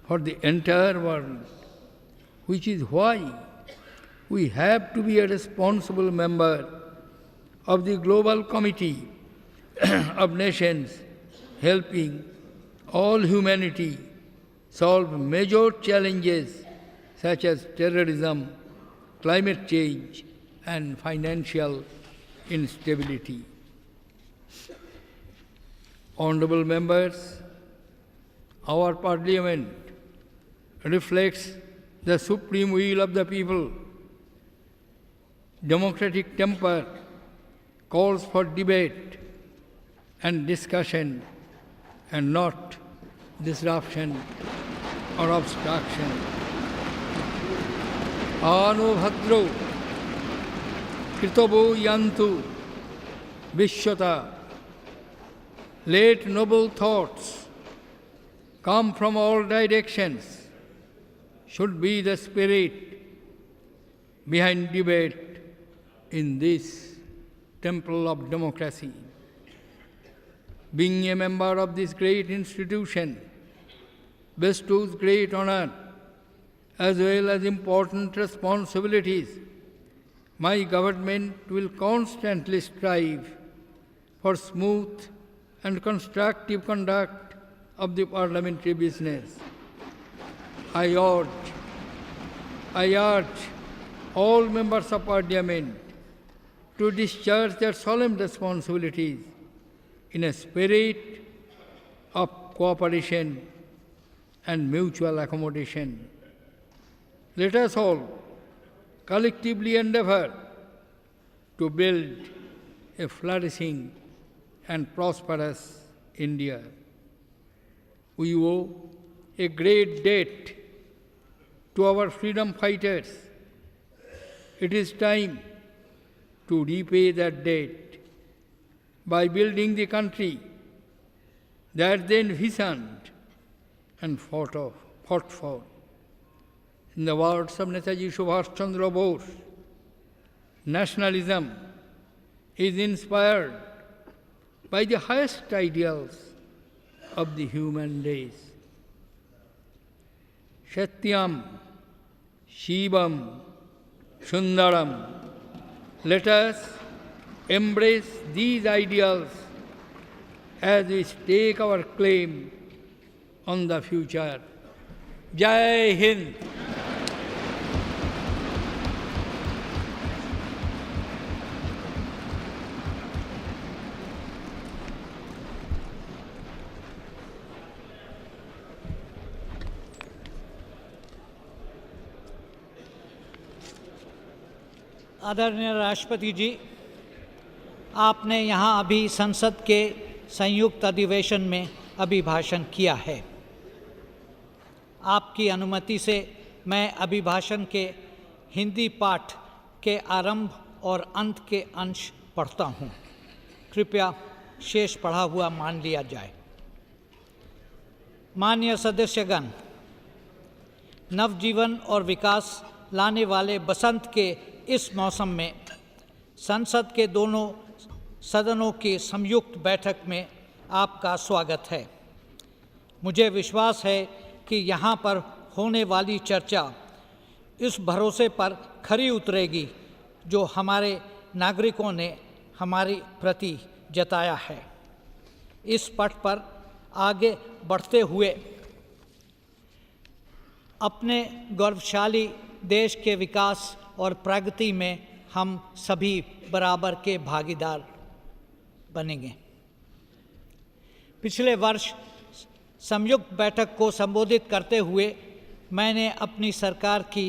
Speaker 1: for the entire world, which is why we have to be a responsible member of the global committee of nations helping all humanity solve major challenges such as terrorism, climate change, and financial instability. Honorable members, our Parliament reflects the supreme will of the people. Democratic temper calls for debate and discussion and not disruption or obstruction. Ano bhadro kritavo yantu vishwata. Let noble thoughts come from all directions should be the spirit behind debate in this temple of democracy. Being a member of this great institution bestows great honor as well as important responsibilities. My government will constantly strive for smooth and constructive conduct of the parliamentary business. I urge all members of Parliament to discharge their solemn responsibilities in a spirit of cooperation and mutual accommodation. Let us all collectively endeavor to build a flourishing and prosperous India. We owe a great debt to our freedom fighters. It is time to repay that debt by building the country that they envisioned and fought for. In the words of Netaji Subhash Chandra Bose, nationalism is inspired by the highest ideals of the human race. Satyam, Shivam, Sundaram. Let us embrace these ideals as we stake our claim on the future. Jai Hind!
Speaker 2: आदरणीय राष्ट्रपति जी, आपने यहाँ अभी संसद के संयुक्त अधिवेशन में अभिभाषण किया है। आपकी अनुमति से मैं अभिभाषण के हिंदी पाठ के आरंभ और अंत के अंश पढ़ता हूँ। कृपया शेष पढ़ा हुआ मान लिया जाए। माननीय सदस्यगण, नवजीवन और विकास लाने वाले बसंत के इस मौसम में संसद के दोनों सदनों की संयुक्त बैठक में आपका स्वागत है। मुझे विश्वास है कि यहाँ पर होने वाली चर्चा इस भरोसे पर खरी उतरेगी जो हमारे नागरिकों ने हमारी प्रति जताया है। इस पथ पर आगे बढ़ते हुए अपने गौरवशाली देश के विकास और प्रगति में हम सभी बराबर के भागीदार बनेंगे। पिछले वर्ष संयुक्त बैठक को संबोधित करते हुए मैंने अपनी सरकार की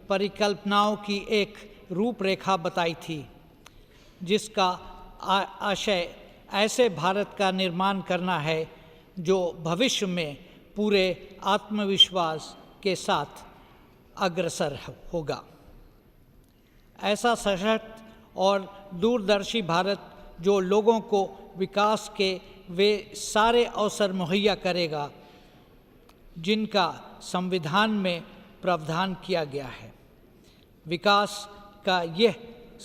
Speaker 2: परिकल्पनाओं की एक रूपरेखा बताई थी, जिसका आशय ऐसे भारत का निर्माण करना है जो भविष्य में पूरे आत्मविश्वास के साथ अग्रसर होगा। ऐसा सशक्त और दूरदर्शी भारत जो लोगों को विकास के वे सारे अवसर मुहैया करेगा जिनका संविधान में प्रावधान किया गया है। विकास का यह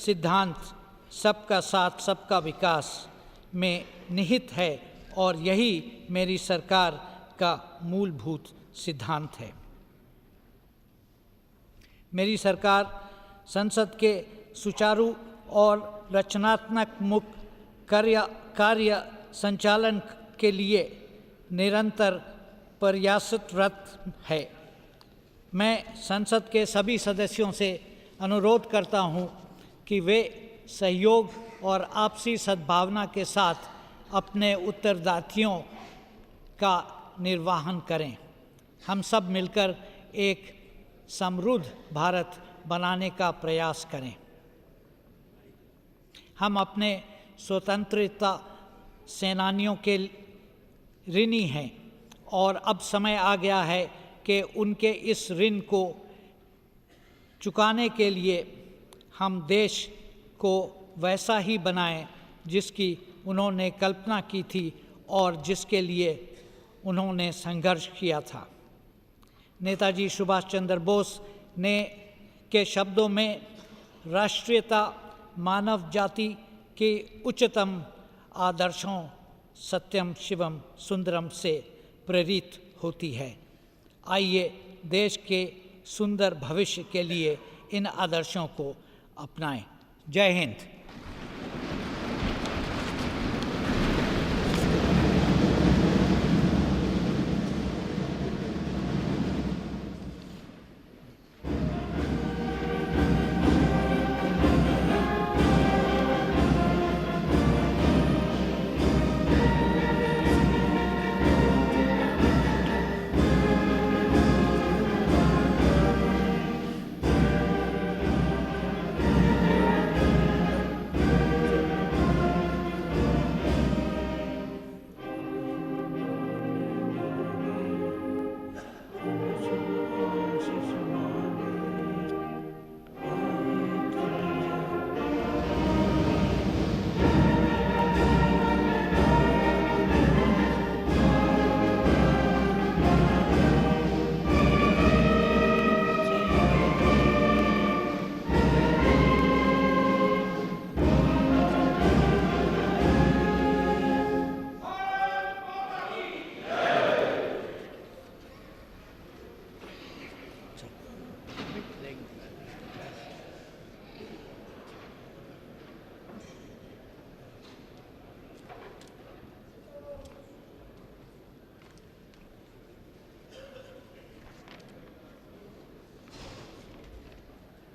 Speaker 2: सिद्धांत सबका साथ सबका विकास में निहित है और यही मेरी सरकार का मूलभूत सिद्धांत है। मेरी सरकार संसद के सुचारू और रचनात्मक कार्य संचालन के लिए निरंतर प्रयासरत है। मैं संसद के सभी सदस्यों से अनुरोध करता हूं कि वे सहयोग और आपसी सद्भावना के साथ अपने उत्तरदायित्वों का निर्वहन करें। हम सब मिलकर एक समृद्ध भारत बनाने का प्रयास करें। हम अपने स्वतंत्रता सेनानियों के ऋणी हैं और अब समय आ गया है कि उनके इस ऋण को चुकाने के लिए हम देश को वैसा ही बनाएं जिसकी उन्होंने कल्पना की थी और जिसके लिए उन्होंने संघर्ष किया था। नेताजी सुभाष चंद्र बोस ने के शब्दों में राष्ट्रीयता मानव जाति के उच्चतम आदर्शों सत्यम शिवम सुंदरम से प्रेरित होती है। आइए देश के सुंदर भविष्य के लिए इन आदर्शों को अपनाएं। जय Hind.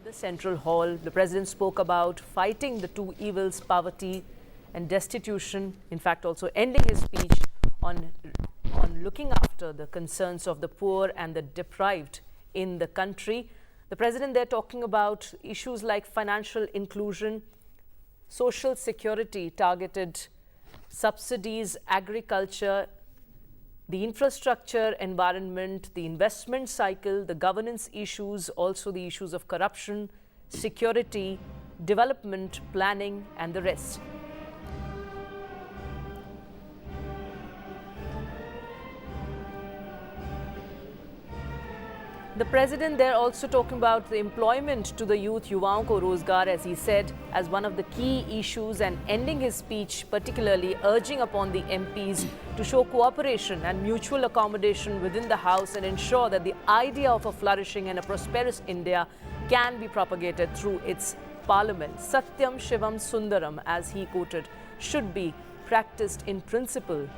Speaker 3: The Central Hall, the President spoke about fighting the two evils, poverty and destitution. In fact, also ending his speech on looking after the concerns of the poor and the deprived in the country. The President there talking about issues like financial inclusion, social security, targeted subsidies, agriculture, the infrastructure, environment, the investment cycle, the governance issues, also the issues of corruption, security, development, planning, and the rest. The President there also talking about the employment to the youth, युवाओं को रोजगार, as he said, as one of the key issues, and ending his speech particularly urging upon the MPs to show cooperation and mutual accommodation within the House and ensure that the idea of a flourishing and a prosperous India can be propagated through its parliament. Satyam Shivam Sundaram, as he quoted, should be practiced in principle.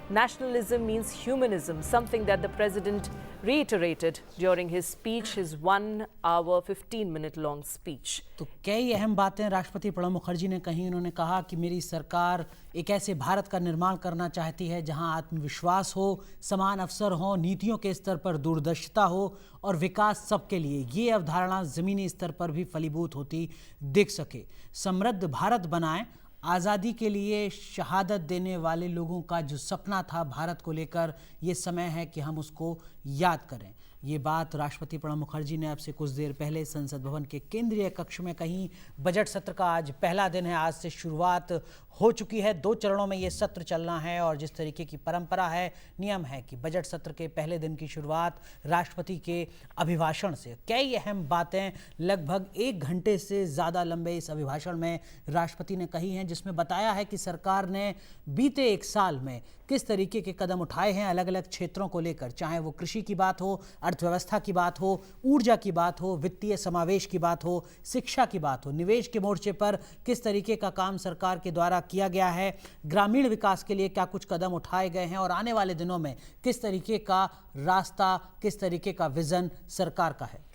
Speaker 3: Nationalism means humanism, something that the President reiterated during his speech, his 1 hour 15-minute long speech.
Speaker 4: तो कई अहम बातें राष्ट्रपति प्रणब मुखर्जी ने कही। उन्होंने कहा कि मेरी सरकार एक ऐसे भारत का निर्माण करना चाहती है जहां आत्मविश्वास हो, समान अवसर हो, नीतियों के स्तर पर दूरदर्शिता हो और विकास सबके लिए। ये अवधारणा जमीनी स्तर पर भी फलीभूत होती दिख सके। समृद्ध भारत बनाएं, आज़ादी के लिए शहादत देने वाले लोगों का जो सपना था भारत को लेकर, ये समय है कि हम उसको याद करें। ये बात राष्ट्रपति प्रणब मुखर्जी ने अब से कुछ देर पहले संसद भवन के केंद्रीय कक्ष में कही। बजट सत्र का आज पहला दिन है, आज से शुरुआत हो चुकी है। 2 चरणों में ये सत्र चलना है और जिस तरीके की परंपरा है, नियम है कि बजट सत्र के पहले दिन की शुरुआत राष्ट्रपति के अभिभाषण से। कई अहम बातें लगभग 1 घंटे से ज़्यादा लंबे इस अभिभाषण में राष्ट्रपति ने कही हैं, जिसमें बताया है कि सरकार ने बीते 1 साल में किस तरीके के कदम उठाए हैं अलग अलग क्षेत्रों को लेकर, चाहे वो कृषि की बात हो, अर्थव्यवस्था की बात हो, ऊर्जा की बात हो, वित्तीय समावेश की बात हो, शिक्षा की बात हो, निवेश के मोर्चे पर किस तरीके का काम सरकार के द्वारा किया गया है, ग्रामीण विकास के लिए क्या कुछ कदम उठाए गए हैं और आने वाले दिनों में किस तरीके का रास्ता, किस तरीके का विजन सरकार का है।